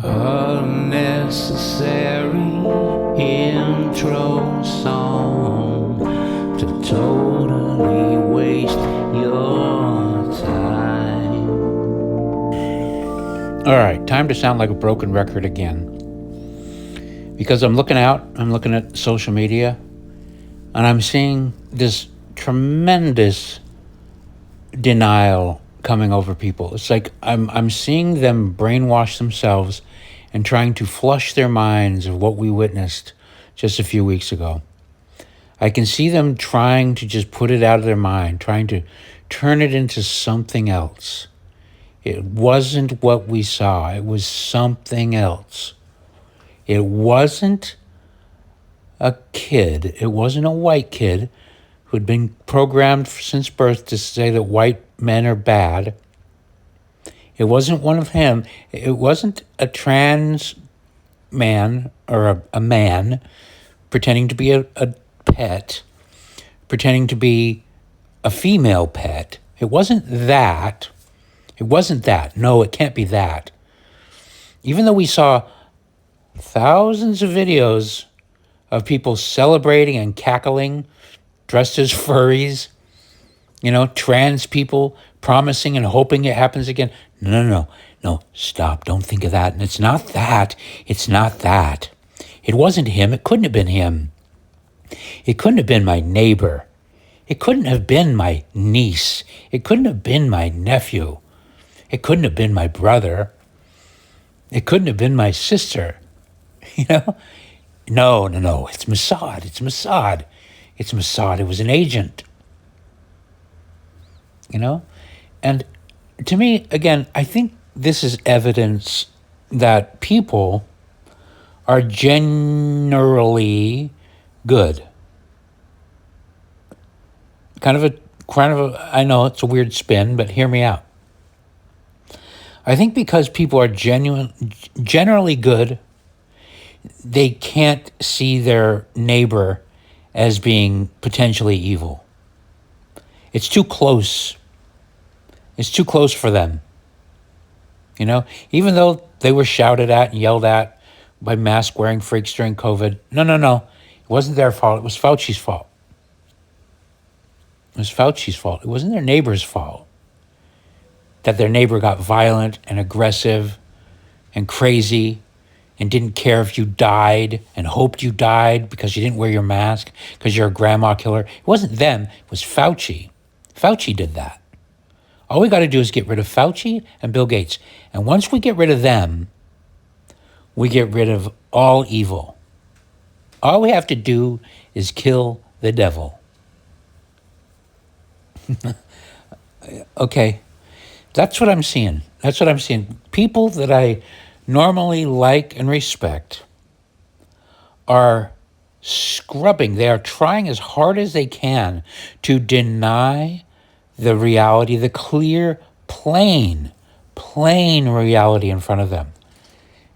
Unnecessary intro song to totally waste your time. All right, time to sound like a broken record again. Because I'm looking at social media, and I'm seeing this tremendous denial coming over people. It's like I'm seeing them brainwash themselves and trying to flush their minds of what we witnessed just a few weeks ago. I can see them trying to just put it out of their mind, trying to turn it into something else. It wasn't what we saw. It was something else. It wasn't a kid. It wasn't a white kid who'd been programmed since birth to say that white men are bad. It wasn't one of him. It wasn't a trans man or a man pretending to be a pet, pretending to be a female pet. It wasn't that. It wasn't that. No, it can't be that. Even though we saw thousands of videos of people celebrating and cackling, dressed as furries, trans people promising and hoping it happens again. No, stop. Don't think of that. And it's not that. It's not that. It wasn't him. It couldn't have been him. It couldn't have been my neighbor. It couldn't have been my niece. It couldn't have been my nephew. It couldn't have been my brother. It couldn't have been my sister. No. It's Mossad. It's Mossad. It was an agent. And to me, again, I think this is evidence that people are generally good. Kind of a, I know it's a weird spin, but hear me out. I think because people are generally good, they can't see their neighbor as being potentially evil. It's too close. It's too close for them. Even though they were shouted at and yelled at by mask-wearing freaks during COVID. No. It wasn't their fault. It was Fauci's fault. It was Fauci's fault. It wasn't their neighbor's fault that their neighbor got violent and aggressive and crazy and didn't care if you died and hoped you died because you didn't wear your mask because you're a grandma killer. It wasn't them. It was Fauci. Fauci did that. All we got to do is get rid of Fauci and Bill Gates. And once we get rid of them, we get rid of all evil. All we have to do is kill the devil. Okay. That's what I'm seeing. People that I normally like and respect are scrubbing. They are trying as hard as they can to deny the reality, the clear, plain reality in front of them,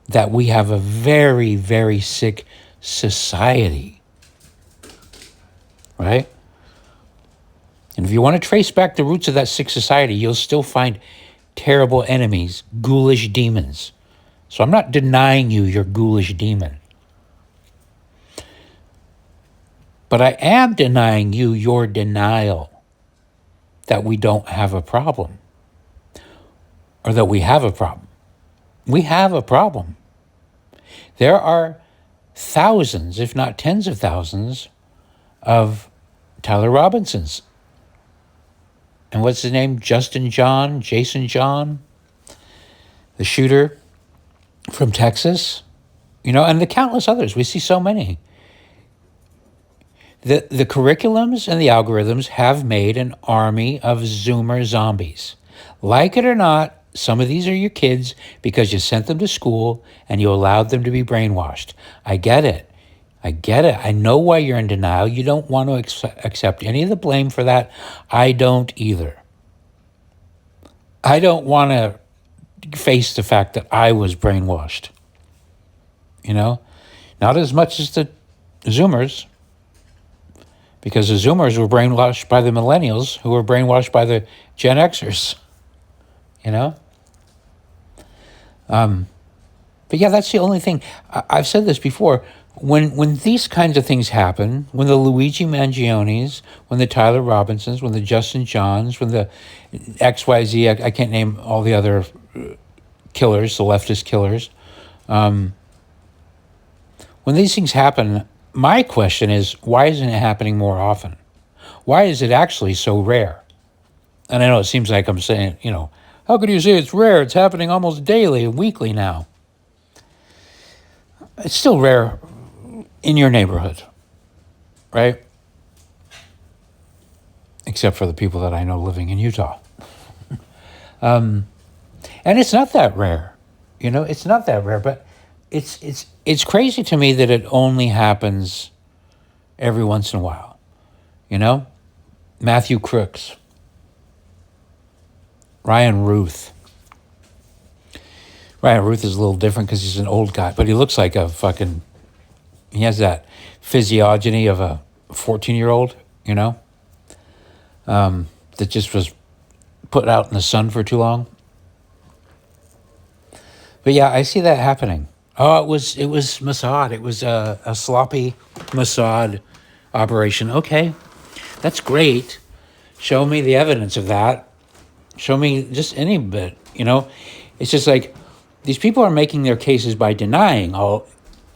that we have a very, very sick society, right? And if you want to trace back the roots of that sick society, you'll still find terrible enemies, ghoulish demons. So I'm not denying you your ghoulish demon. But I am denying you your denial that we don't have a problem, or that we have a problem. We have a problem. There are thousands, if not tens of thousands, of Tyler Robinsons. And what's his name? Jason John, the shooter from Texas, and the countless others. We see so many. The curriculums and the algorithms have made an army of Zoomer zombies. Like it or not, some of these are your kids because you sent them to school and you allowed them to be brainwashed. I get it. I know why you're in denial. You don't want to accept any of the blame for that. I don't either. I don't want to face the fact that I was brainwashed. Not as much as the Zoomers. Because the Zoomers were brainwashed by the millennials who were brainwashed by the Gen Xers, But yeah, that's the only thing. I've said this before. When these kinds of things happen, when the Luigi Mangionis, when the Tyler Robinsons, when the Justin Johns, when the XYZ, I can't name all the other killers, the leftist killers. When these things happen, my question is, why isn't it happening more often? Why is it actually so rare? And I know it seems like I'm saying, how could you say it's rare? It's happening almost daily and weekly now. It's still rare in your neighborhood, right? Except for the people that I know living in Utah. And it's not that rare. It's not that rare, but it's crazy to me that it only happens every once in a while. Matthew Crooks, Ryan Ruth. Ryan Ruth is a little different because he's an old guy, but he looks like he has that physiognomy of a 14-year-old, that just was put out in the sun for too long. But yeah, I see that happening. Oh, it was Mossad. It was a sloppy Mossad operation. Okay, that's great. Show me the evidence of that. Show me just any bit, It's just like these people are making their cases by denying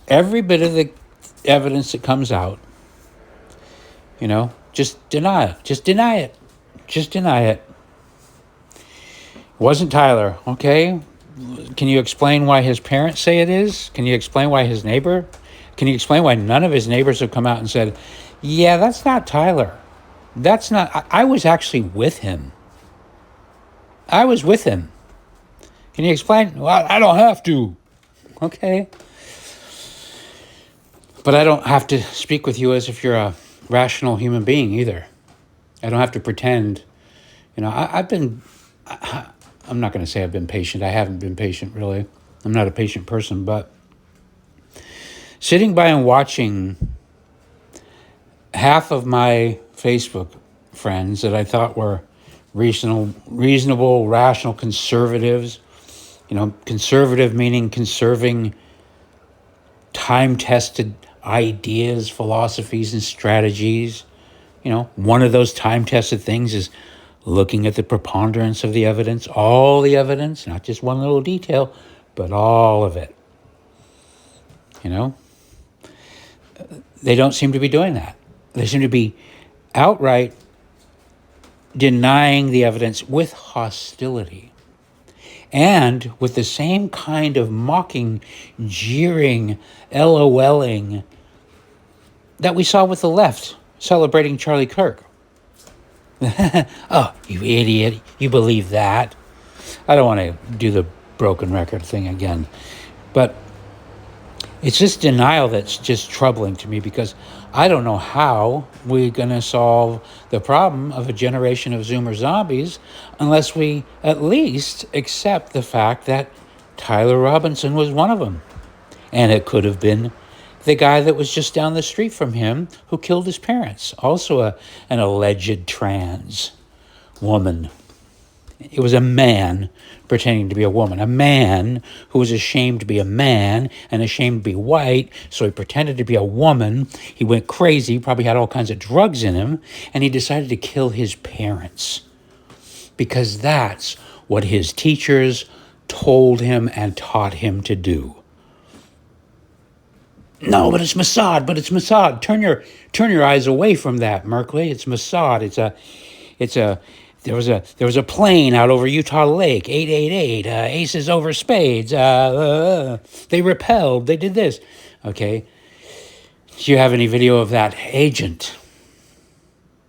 every bit of the evidence that comes out. Just deny it. Just deny it. Just deny it. It wasn't Tyler, okay? Can you explain why his parents say it is? Can you explain why his neighbor? Can you explain why none of his neighbors have come out and said, yeah, that's not Tyler. That's not, I was actually with him. I was with him. Can you explain? Well, I don't have to. Okay. But I don't have to speak with you as if you're a rational human being either. I don't have to pretend. I'm not going to say I've been patient. I haven't been patient, really. I'm not a patient person, but sitting by and watching half of my Facebook friends that I thought were reasonable, rational conservatives, conservative meaning conserving time-tested ideas, philosophies, and strategies. One of those time-tested things is looking at the preponderance of the evidence, all the evidence, not just one little detail, but all of it. They don't seem to be doing that. They seem to be outright denying the evidence with hostility and with the same kind of mocking, jeering, LOLing that we saw with the left celebrating Charlie Kirk. Oh, you idiot. You believe that? I don't want to do the broken record thing again. But it's this denial that's just troubling to me because I don't know how we're going to solve the problem of a generation of Zoomer zombies unless we at least accept the fact that Tyler Robinson was one of them. And it could have been the guy that was just down the street from him who killed his parents, also an alleged trans woman. It was a man pretending to be a woman, a man who was ashamed to be a man and ashamed to be white, so he pretended to be a woman. He went crazy, probably had all kinds of drugs in him, and he decided to kill his parents because that's what his teachers told him and taught him to do. No, but it's Mossad. Turn your eyes away from that, Merkley. It's Mossad. There was a plane out over Utah Lake, 888, aces over spades. They repelled. They did this. Okay. Do you have any video of that agent?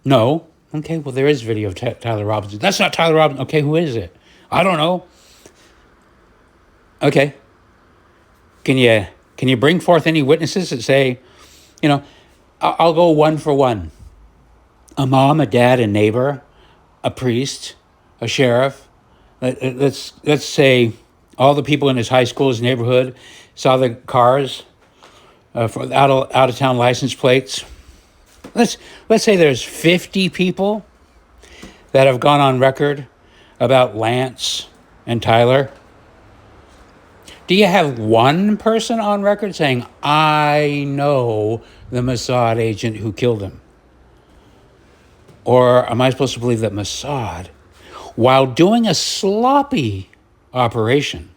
No. Okay. Well, there is video of Tyler Robinson. That's not Tyler Robinson. Okay. Who is it? I don't know. Okay. Can you bring forth any witnesses that say, I'll go one for one. A mom, a dad, a neighbor, a priest, a sheriff. Let's say all the people in his high school, his neighborhood, saw the cars for out of town license plates. Let's say there's 50 people that have gone on record about Lance and Tyler. Do you have one person on record saying, I know the Mossad agent who killed him? Or am I supposed to believe that Mossad, while doing a sloppy operation,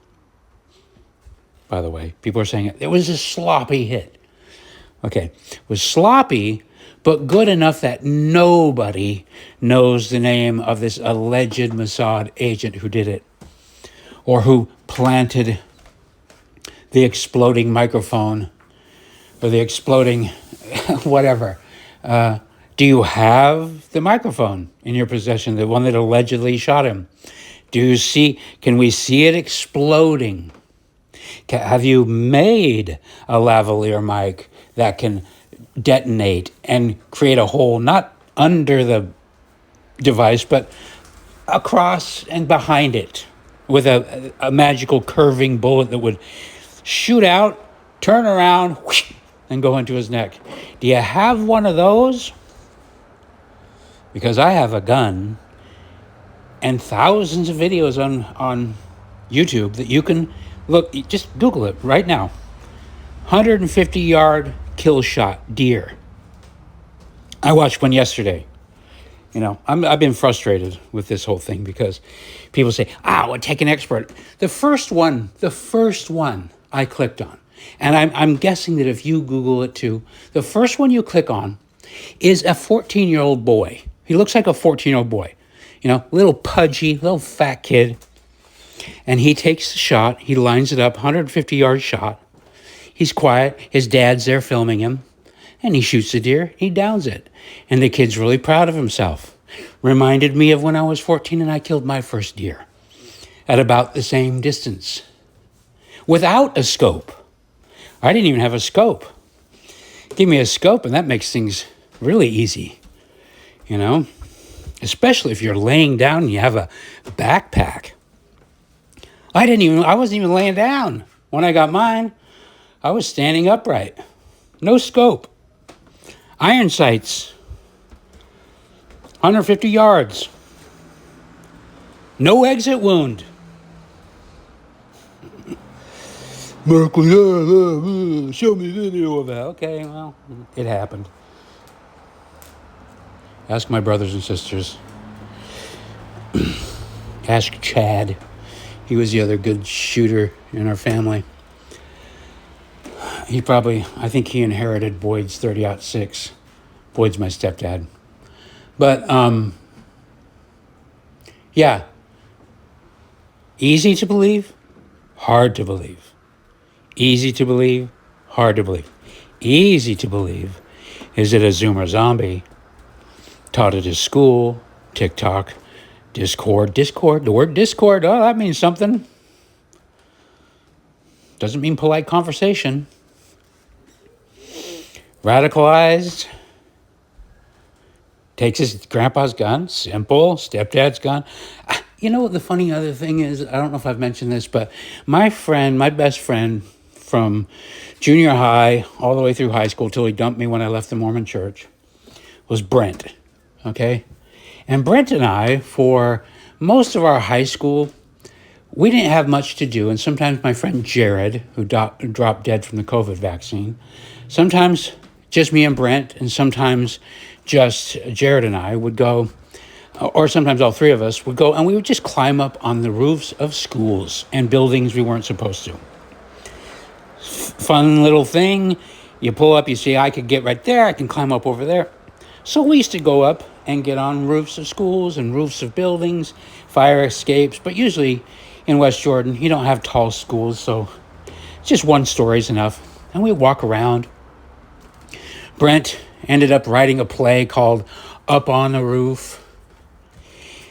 by the way, people are saying it was a sloppy hit. Okay, it was sloppy, but good enough that nobody knows the name of this alleged Mossad agent who did it, or who planted the exploding microphone, or the exploding whatever. Do you have the microphone in your possession, the one that allegedly shot him? Can we see it exploding? Have you made a lavalier mic that can detonate and create a hole, not under the device, but across and behind it, with a magical curving bullet that would shoot out, turn around, whoosh, and go into his neck? Do you have one of those? Because I have a gun and thousands of videos on YouTube that you can look. Just Google it right now. 150-yard kill shot deer. I watched one yesterday. I've been frustrated with this whole thing because people say, well, take an expert. The first one I clicked on, and I'm guessing that if you Google it too, the first one you click on is a 14-year-old boy. He looks like a 14-year-old boy, little pudgy, little fat kid. And he takes the shot. He lines it up, 150-yard shot. He's quiet. His dad's there filming him. And he shoots the deer. He downs it. And the kid's really proud of himself. Reminded me of when I was 14 and I killed my first deer at about the same distance, without a scope. I didn't even have a scope. Give me a scope and that makes things really easy, especially if you're laying down and you have a backpack. I wasn't even laying down when I got mine. I was standing upright. No scope. Iron sights. 150 yards. No exit wound. Merkley, show me video of that. Okay, well, it happened. Ask my brothers and sisters. Ask Chad. He was the other good shooter in our family. I think he inherited Boyd's 30-06. Boyd's my stepdad. But, yeah. Easy to believe, hard to believe. Easy to believe, hard to believe. Easy to believe is that a Zoomer zombie taught at his school, TikTok, Discord, the word Discord, that means something. Doesn't mean polite conversation. Radicalized. Takes his grandpa's gun, simple, stepdad's gun. The funny other thing is, I don't know if I've mentioned this, but my best friend from junior high all the way through high school till he dumped me when I left the Mormon church was Brent, okay? And Brent and I, for most of our high school, we didn't have much to do. And sometimes my friend Jared, who dropped dead from the COVID vaccine, sometimes just me and Brent, and sometimes just Jared and I would go, or sometimes all three of us would go, and we would just climb up on the roofs of schools and buildings we weren't supposed to. Fun little thing. You pull up, you see, I could get right there, I can climb up over there. So we used to go up and get on roofs of schools and roofs of buildings, fire escapes, but usually in West Jordan, you don't have tall schools, so just one story is enough. And we walk around. Brent ended up writing a play called Up on the Roof.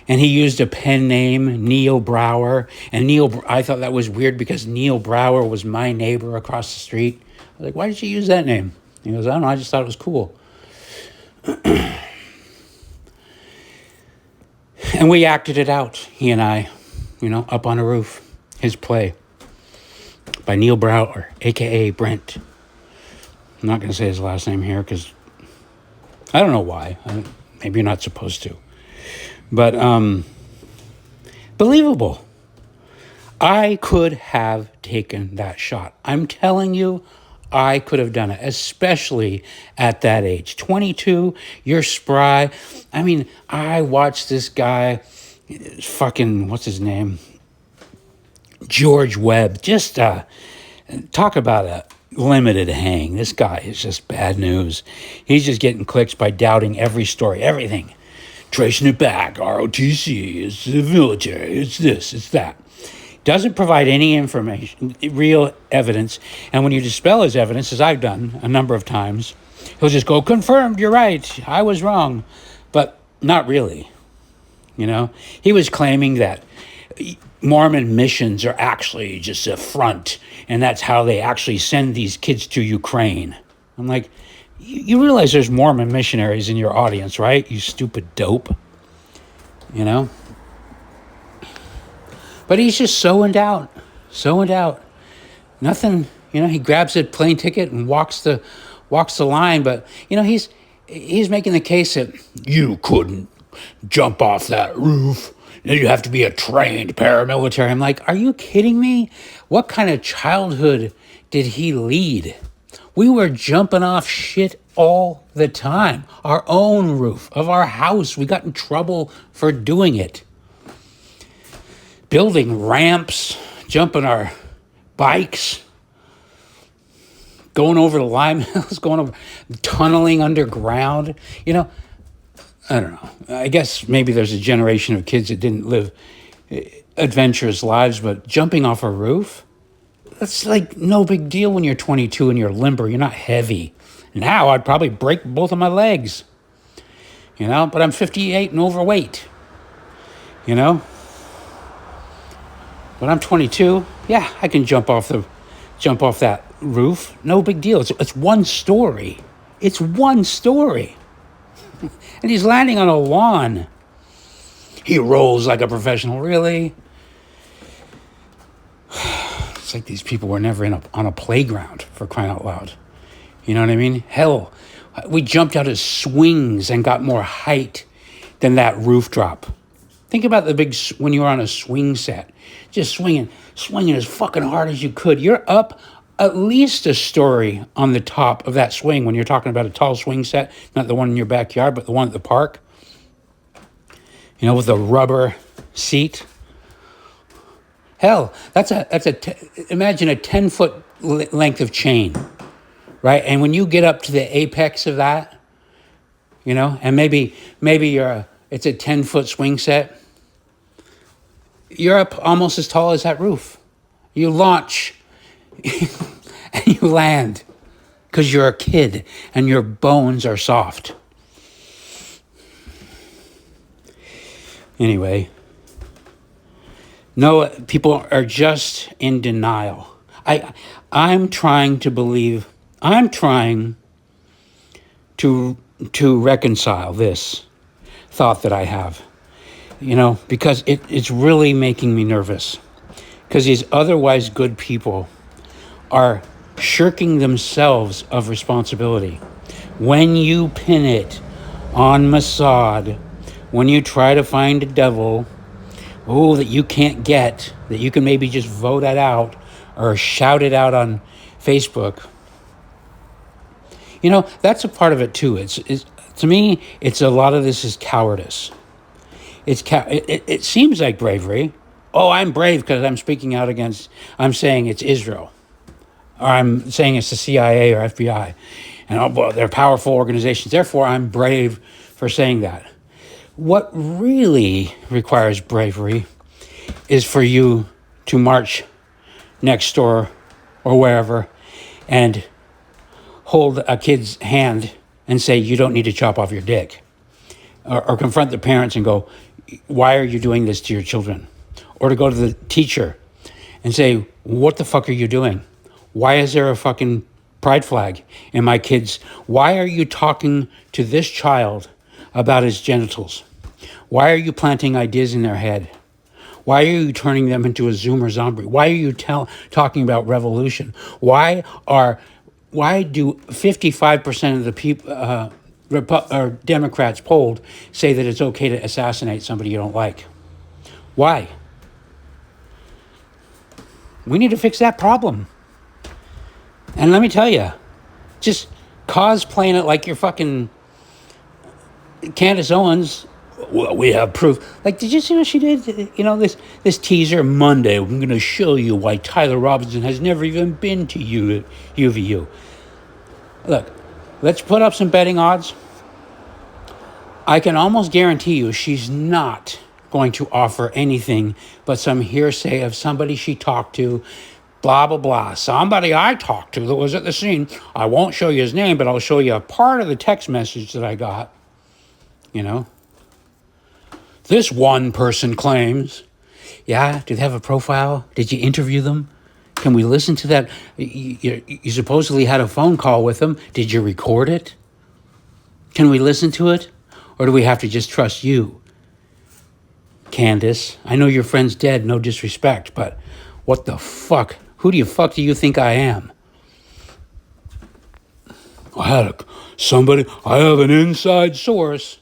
And he used a pen name, Neil Brower. And I thought that was weird because Neil Brower was my neighbor across the street. I was like, why did you use that name? He goes, I don't know, I just thought it was cool. And we acted it out, he and I, Up on a Roof, his play by Neil Brower, a.k.a. Brent. I'm not going to say his last name here because I don't know why. Maybe you're not supposed to. But believable. I could have taken that shot. I'm telling you, I could have done it, especially at that age. 22, you're spry. I mean, I watched this guy, fucking, what's his name? George Webb. Just talk about a limited hang. This guy is just bad news. He's just getting clicks by doubting every story, everything. Tracing it back, ROTC, it's the military, it's this, it's that. Doesn't provide any information, real evidence. And when you dispel his evidence, as I've done a number of times, he'll just go, confirmed, you're right, I was wrong. But not really, you know? He was claiming that Mormon missions are actually just a front, and that's how they actually send these kids to Ukraine. I'm like, you realize there's Mormon missionaries in your audience, right? You stupid dope. You know? But he's just so in doubt. So in doubt. Nothing, you know, he grabs a plane ticket and walks the line, but you know, he's making the case that you couldn't jump off that roof. You have to be a trained paramilitary. I'm like, are you kidding me? What kind of childhood did he lead? We were jumping off shit all the time. Our own roof of our house. We got in trouble for doing it. Building ramps, jumping our bikes, going over the lime hills, going over, tunneling underground. You know, I don't know. I guess maybe there's a generation of kids that didn't live adventurous lives, but jumping off a roof, that's like no big deal when you're 22 and you're limber. You're not heavy. Now I'd probably break both of my legs, you know, but I'm 58 and overweight, you know. But I'm 22. Yeah, I can jump off that roof. No big deal. It's one story. It's one story. And he's landing on a lawn. He rolls like a professional. Really? It's like these people were never on a playground, for crying out loud. You know what I mean? Hell, we jumped out of swings and got more height than that roof drop. Think about when you were on a swing set, just swinging as fucking hard as you could. You're up at least a story on the top of that swing when you're talking about a tall swing set, not the one in your backyard, but the one at the park. You know, with the rubber seat. Hell, imagine a 10-foot length of chain, right? And when you get up to the apex of that, you know, and maybe it's a 10-foot swing set, you're up almost as tall as that roof. You launch and you land because you're a kid and your bones are soft. Anyway, no, people are just in denial. I'm trying to reconcile this thought that I have. You know, because it's really making me nervous. Because these otherwise good people are shirking themselves of responsibility. When you pin it on Mossad, when you try to find a devil, that you can't get, that you can maybe just vote that out or shout it out on Facebook. You know, that's a part of it too. It's to me, it's a lot of this is cowardice. It seems like bravery. Oh, I'm brave because I'm saying it's Israel. Or I'm saying it's the CIA or FBI. And they're powerful organizations. Therefore, I'm brave for saying that. What really requires bravery is for you to march next door or wherever and hold a kid's hand and say, you don't need to chop off your dick. Or confront the parents and go, why are you doing this to your children? Or to go to the teacher and say, what the fuck are you doing? Why is there a fucking pride flag in my kids? Why are you talking to this child about his genitals? Why are you planting ideas in their head? Why are you turning them into a Zoomer zombie? Why are you talking about revolution? Why do 55% of the people, or Democrats polled, say that it's okay to assassinate somebody you don't like? Why? We need to fix that problem. And let me tell you, just cosplaying it like you're fucking Candace Owens. Well, we have proof. Like, did you see what she did? You know, this teaser Monday. I'm going to show you why Tyler Robinson has never even been to UVU. Look, let's put up some betting odds. I can almost guarantee you she's not going to offer anything but some hearsay of somebody she talked to, blah, blah, blah. Somebody I talked to that was at the scene. I won't show you his name, but I'll show you a part of the text message that I got. You know? This one person claims. Yeah, do they have a profile? Did you interview them? Can we listen to that? You supposedly had a phone call with them. Did you record it? Can we listen to it? Or do we have to just trust you? Candace, I know your friend's dead, no disrespect, but what the fuck? Who do you think I am? I have an inside source.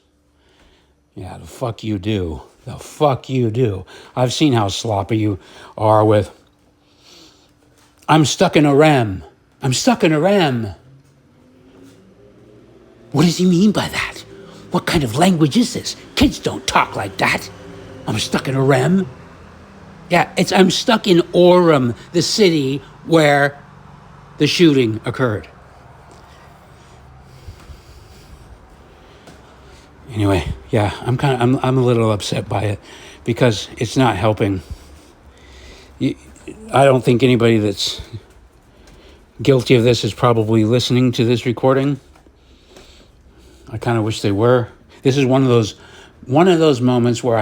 Yeah, the fuck you do. The fuck you do. I've seen how sloppy you are with, I'm stuck in a REM. I'm stuck in a REM. What does he mean by that? What kind of language is this? Kids don't talk like that. I'm stuck in a REM. Yeah, I'm stuck in Orem, the city where the shooting occurred. Anyway, yeah, I'm a little upset by it because it's not helping. I don't think anybody that's guilty of this is probably listening to this recording. I kind of wish they were. This is one of those moments where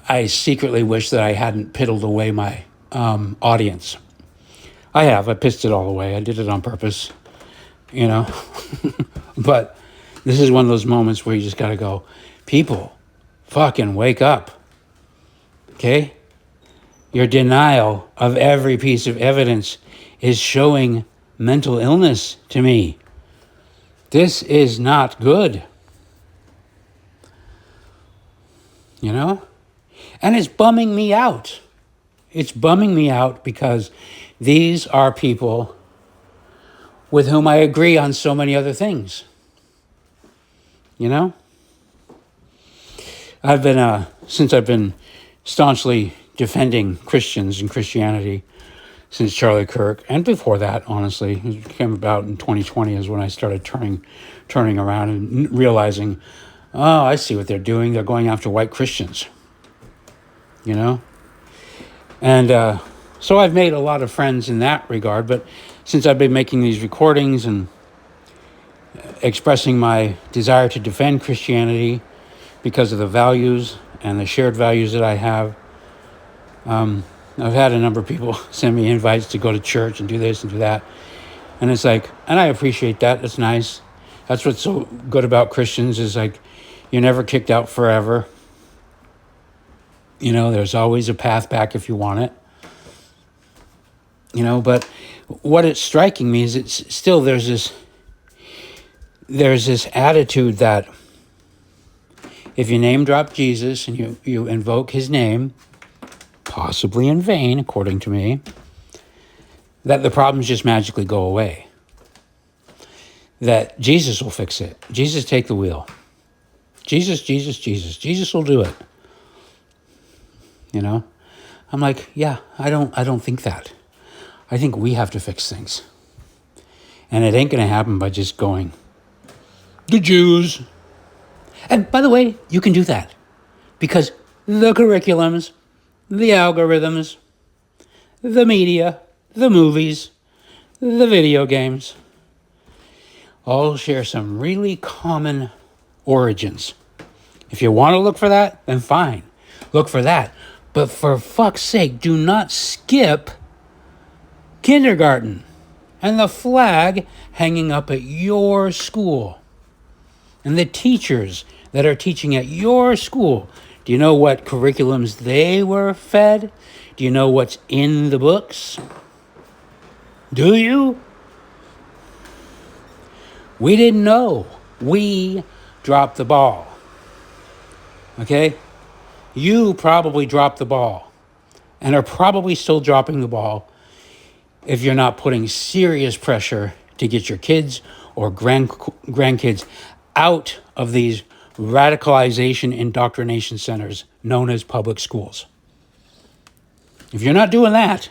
I secretly wish that I hadn't piddled away my audience. I pissed it all away. I did it on purpose, you know. But this is one of those moments where you just got to go, people, fucking wake up, okay? Your denial of every piece of evidence is showing mental illness to me. This is not good. You know? And it's bumming me out. It's bumming me out because these are people with whom I agree on so many other things. You know? Since I've been staunchly defending Christians and Christianity since Charlie Kirk, and before that, honestly, it came about in 2020 is when I started turning around and realizing, oh, I see what they're doing. They're going after white Christians, you know? And so I've made a lot of friends in that regard, but since I've been making these recordings and expressing my desire to defend Christianity because of the values and the shared values that I have, I've had a number of people send me invites to go to church and do this and do that. And it's like, and I appreciate that. That's nice. That's what's so good about Christians is like, you're never kicked out forever. You know, there's always a path back if you want it. You know, but what it's striking me is it's still, there's this attitude that if you name drop Jesus and you invoke his name, possibly in vain, according to me, that the problems just magically go away. That Jesus will fix it. Jesus, take the wheel. Jesus. Jesus will do it. You know? I'm like, yeah, I don't think that. I think we have to fix things. And it ain't going to happen by just going, the Jews. And by the way, you can do that. Because the curriculums, the algorithms, the media, the movies, the video games, all share some really common origins. If you want to look for that, then fine. Look for that. But for fuck's sake, do not skip kindergarten and the flag hanging up at your school and the teachers that are teaching at your school. Do you know what curriculums they were fed? Do you know what's in the books? Do you? We didn't know. We dropped the ball. Okay? You probably dropped the ball. and are probably still dropping the ball if you're not putting serious pressure to get your kids or grandkids out of these radicalization indoctrination centers known as public schools. If you're not doing that,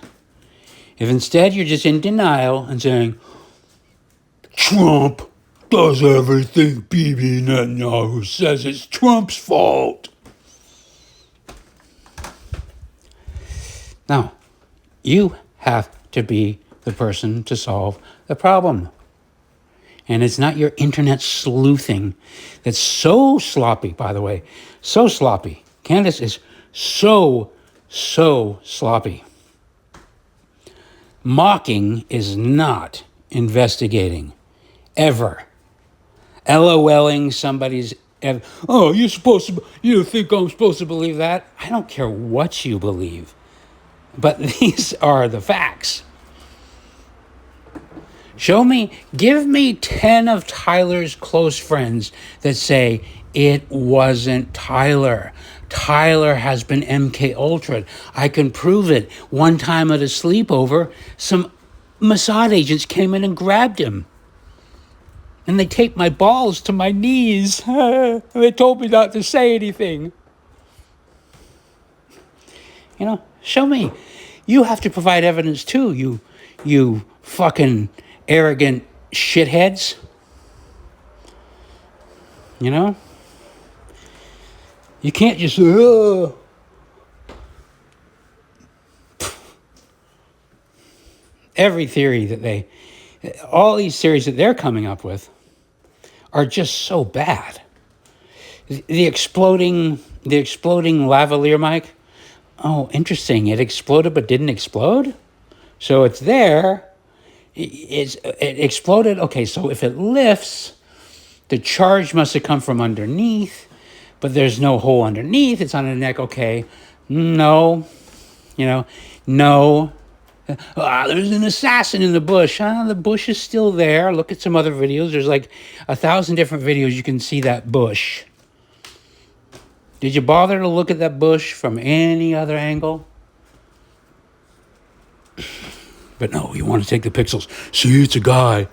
if instead you're just in denial and saying, Trump does everything Bibi Netanyahu says it's Trump's fault. Now, you have to be the person to solve the problem. And it's not your internet sleuthing that's so sloppy, by the way. So sloppy. Candace is so sloppy. Mocking is not investigating. Ever. LOLing somebody's... Oh, you think I'm supposed to believe that? I don't care what you believe. But these are the facts. Give me 10 of Tyler's close friends that say it wasn't Tyler. Tyler has been MK Ultra'd. I can prove it. One time at a sleepover, some Mossad agents came in and grabbed him. And they taped my balls to my knees. They told me not to say anything. Show me. You have to provide evidence too, you fucking arrogant shitheads. You can't just every theory all these theories that they're coming up with are just so bad. The exploding lavalier mic. Oh, interesting. It exploded but didn't explode? So it's there. It exploded. Okay, so if it lifts, the charge must have come from underneath, but there's no hole underneath. It's on the neck. Okay. No. No. There's an assassin in the bush. The bush is still there. Look at some other videos. There's like 1,000 different videos you can see that bush. Did you bother to look at that bush from any other angle? But no, you want to take the pixels. See, it's a guy.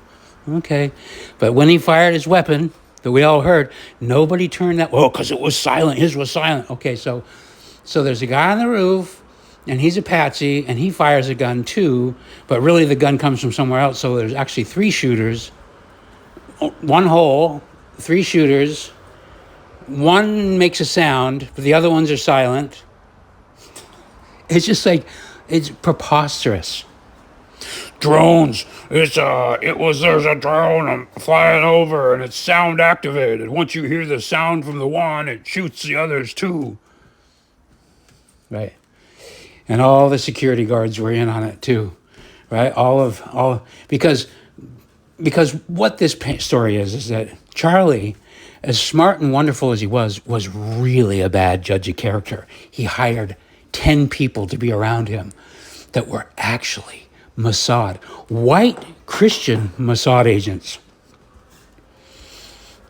Okay. But when he fired his weapon that we all heard, nobody turned that. Oh, because it was silent. His was silent. Okay, so there's a guy on the roof, and he's a patsy, and he fires a gun too, but really the gun comes from somewhere else. So there's actually 3 shooters, 1 hole, 3 shooters. One makes a sound, but the other ones are silent. It's just like, it's preposterous. Drones. There's a drone flying over and it's sound activated. Once you hear the sound from the one, it shoots the others too. Right. And all the security guards were in on it too. Right? Because what this story is that Charlie, as smart and wonderful as he was really a bad judge of character. He hired 10 people to be around him that were actually Mossad, white Christian Mossad agents.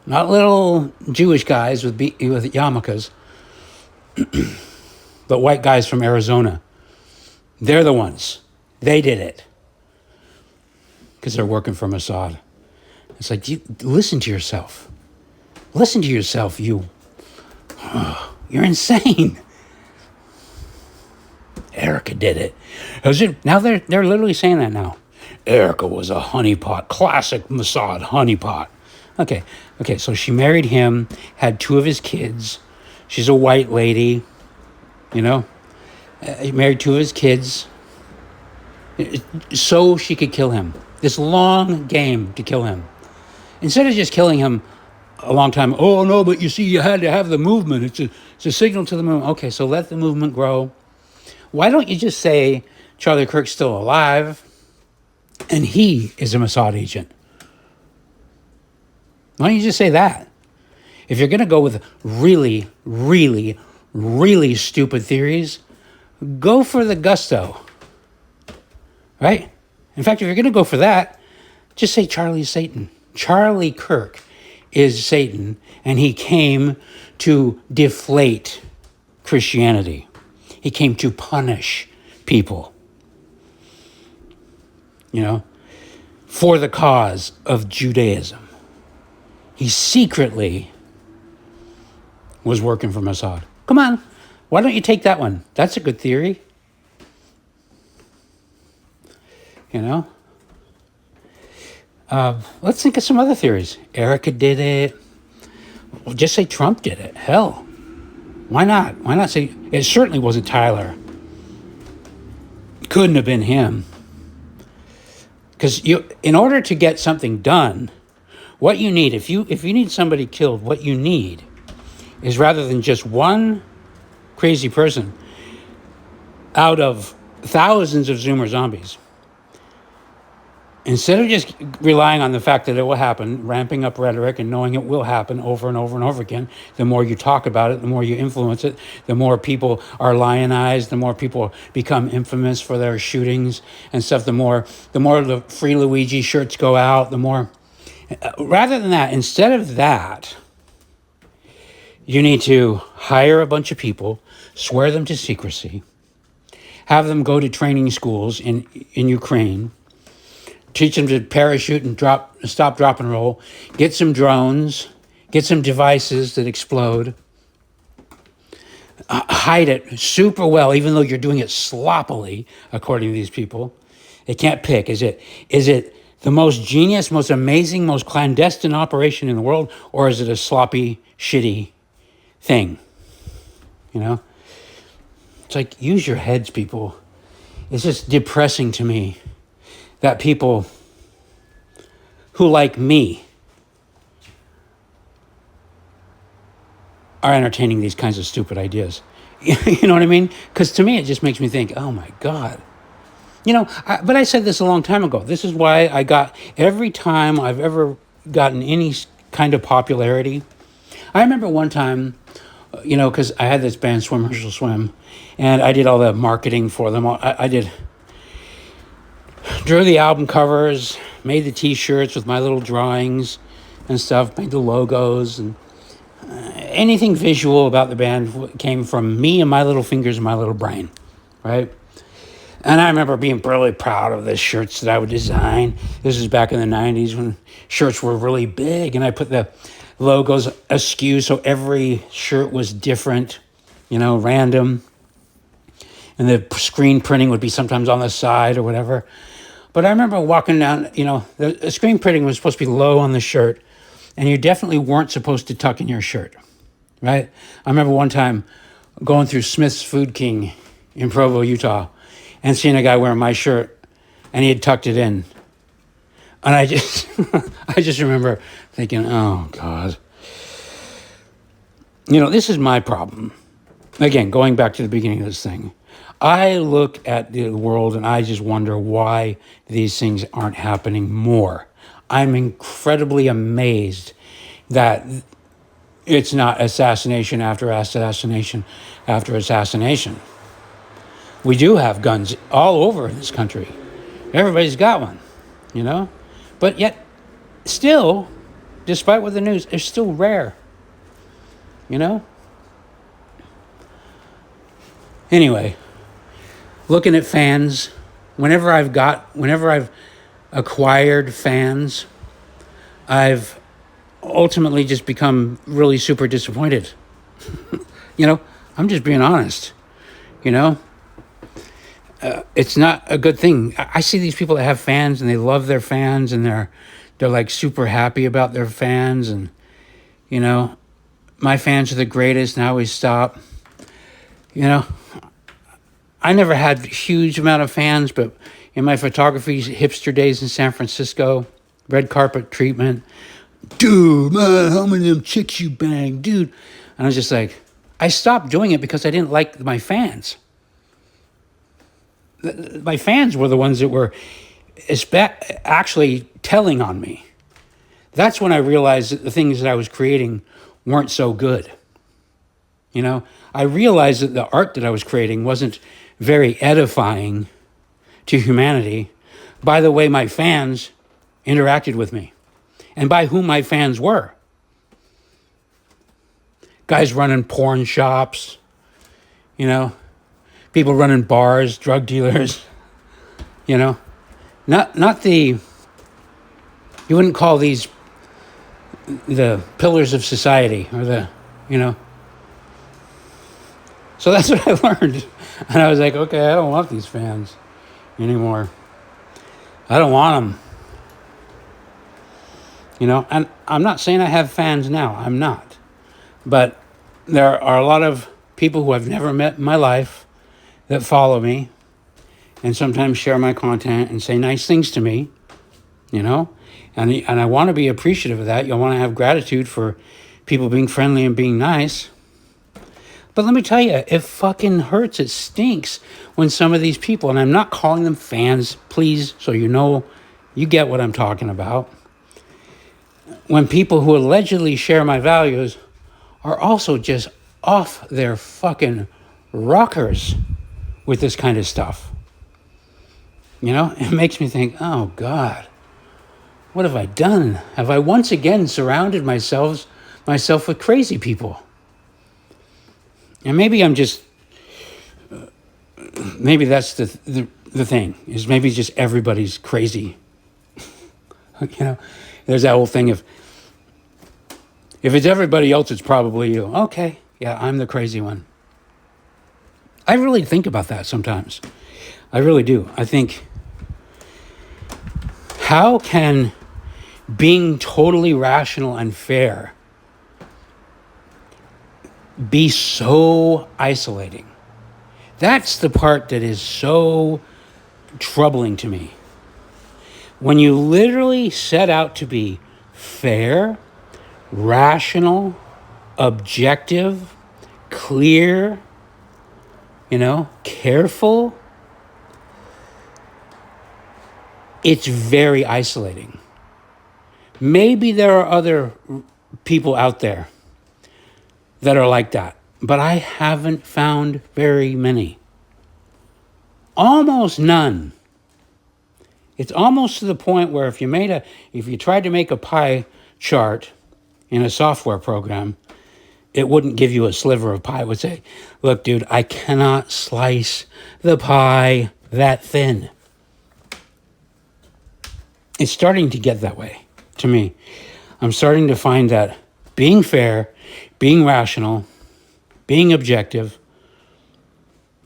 Not little Jewish guys with yarmulkes, but white guys from Arizona. They're the ones. They did it. Because they're working for Mossad. It's like, listen to yourself. Listen to yourself, you're insane. Erica did it. Now they're literally saying that now. Erica was a honeypot, classic Mossad honeypot. Okay, so she married him, had 2 of his kids. She's a white lady, married 2 of his kids so she could kill him. This long game to kill him. Instead of just killing him a long time, oh no, but you see, you had to have the movement. It's a signal to the movement. Okay, so let the movement grow. Why don't you just say Charlie Kirk's still alive and he is a Mossad agent? Why don't you just say that? If you're going to go with really, really, really stupid theories, go for the gusto. Right? In fact, if you're going to go for that, just say Charlie's Satan. Charlie Kirk is Satan, and he came to deflate Christianity. He came to punish people, for the cause of Judaism. He secretly was working for Mossad. Come on, why don't you take that one? That's a good theory. Let's think of some other theories. Erica did it. Well, just say Trump did it. Hell, why not? Why not say it certainly wasn't Tyler? Couldn't have been him. Because in order to get something done, what you need, if you need somebody killed, what you need is, rather than just one crazy person out of thousands of Zoomer zombies, instead of just relying on the fact that it will happen, ramping up rhetoric and knowing it will happen over and over and over again, the more you talk about it, the more you influence it, the more people are lionized, the more people become infamous for their shootings and stuff, the more the Free Luigi shirts go out, the more... Rather than that, instead of that, you need to hire a bunch of people, swear them to secrecy, have them go to training schools in Ukraine, teach them to parachute and stop, drop, and roll. Get some drones. Get some devices that explode. Hide it super well, even though you're doing it sloppily, according to these people. They can't pick. Is it the most genius, most amazing, most clandestine operation in the world, or is it a sloppy, shitty thing? It's like, use your heads, people. It's just depressing to me that people who, like me, are entertaining these kinds of stupid ideas. You know what I mean? Because to me, it just makes me think, oh my God. But I said this a long time ago. This is why every time I've ever gotten any kind of popularity. I remember one time, because I had this band, Swim Herschel Swim, and I did all the marketing for them. Drew the album covers, made the T-shirts with my little drawings and stuff, made the logos, and anything visual about the band came from me and my little fingers and my little brain, right? And I remember being really proud of the shirts that I would design. This was back in the 90s when shirts were really big, and I put the logos askew so every shirt was different, random. And the screen printing would be sometimes on the side or whatever. But I remember walking down, the screen printing was supposed to be low on the shirt, and you definitely weren't supposed to tuck in your shirt, right? I remember one time going through Smith's Food King in Provo, Utah, and seeing a guy wearing my shirt, and he had tucked it in. And I just remember thinking, oh, God. This is my problem. Again, going back to the beginning of this thing. I look at the world and I just wonder why these things aren't happening more. I'm incredibly amazed that it's not assassination after assassination after assassination. We do have guns all over this country. Everybody's got one, But yet, still, despite what the news, it's still rare, Anyway. Looking at fans, whenever I've acquired fans, I've ultimately just become really super disappointed. I'm just being honest. It's not a good thing. I see these people that have fans and they love their fans and they're like super happy about their fans, and my fans are the greatest and I always stop. I never had a huge amount of fans, but in my photography hipster days in San Francisco, red carpet treatment, dude, man, how many of them chicks you bang, dude? And I was just like, I stopped doing it because I didn't like my fans. My fans were the ones that were actually telling on me. That's when I realized that the things that I was creating weren't so good. I realized that the art that I was creating wasn't very edifying to humanity by the way my fans interacted with me and by who my fans were. Guys running porn shops, people people running bars, drug dealers, not the, you wouldn't call these the pillars of society or so that's what I learned. And I was like, okay, I don't want these fans anymore. I don't want them, and I'm not saying I have fans now. I'm not. But there are a lot of people who I've never met in my life that follow me and sometimes share my content and say nice things to me, and I want to be appreciative of that. You want to have gratitude for people being friendly and being nice. But let me tell you, it fucking hurts. It stinks when some of these people, and I'm not calling them fans, please, so you get what I'm talking about. When people who allegedly share my values are also just off their fucking rockers with this kind of stuff. It makes me think, oh God, what have I done? Have I once again surrounded myself with crazy people? And maybe I'm just, maybe that's the thing, is maybe just everybody's crazy. There's that whole thing of, if it's everybody else, it's probably you. Okay, yeah, I'm the crazy one. I really think about that sometimes. I really do. I think, how can being totally rational and fair be so isolating? That's the part that is so troubling to me. When you literally set out to be fair, rational, objective, clear, careful, it's very isolating. Maybe there are other people out there that are like that, but I haven't found very many. Almost none. It's almost to the point where if you tried to make a pie chart in a software program, it wouldn't give you a sliver of pie. It would say, look, dude, I cannot slice the pie that thin. It's starting to get that way to me. I'm starting to find that being fair, being rational, being objective,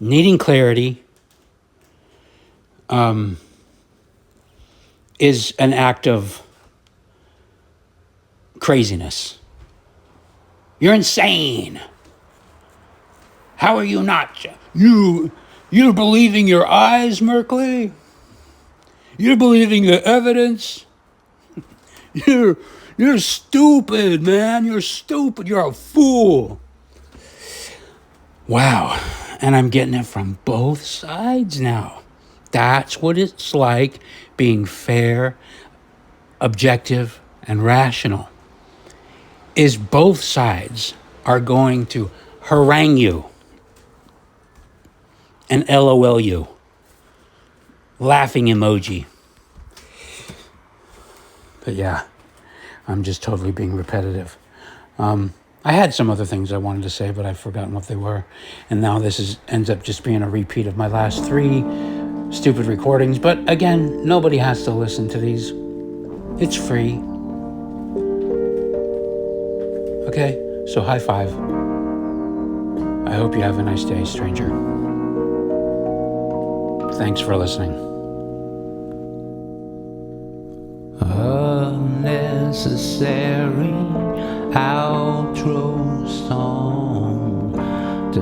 needing clarity, is an act of craziness. You're insane. How are you not? You're believing your eyes, Merkley? You're believing the evidence? You're stupid, man. You're stupid. You're a fool. Wow. And I'm getting it from both sides now. That's what it's like being fair, objective, and rational. Is both sides are going to harangue you and LOL you. Laughing emoji. But yeah, I'm just totally being repetitive. I had some other things I wanted to say, but I've forgotten what they were. And now this ends up just being a repeat of my last 3 stupid recordings. But again, nobody has to listen to these. It's free. Okay, so high five. I hope you have a nice day, stranger. Thanks for listening. Unnecessary outro song to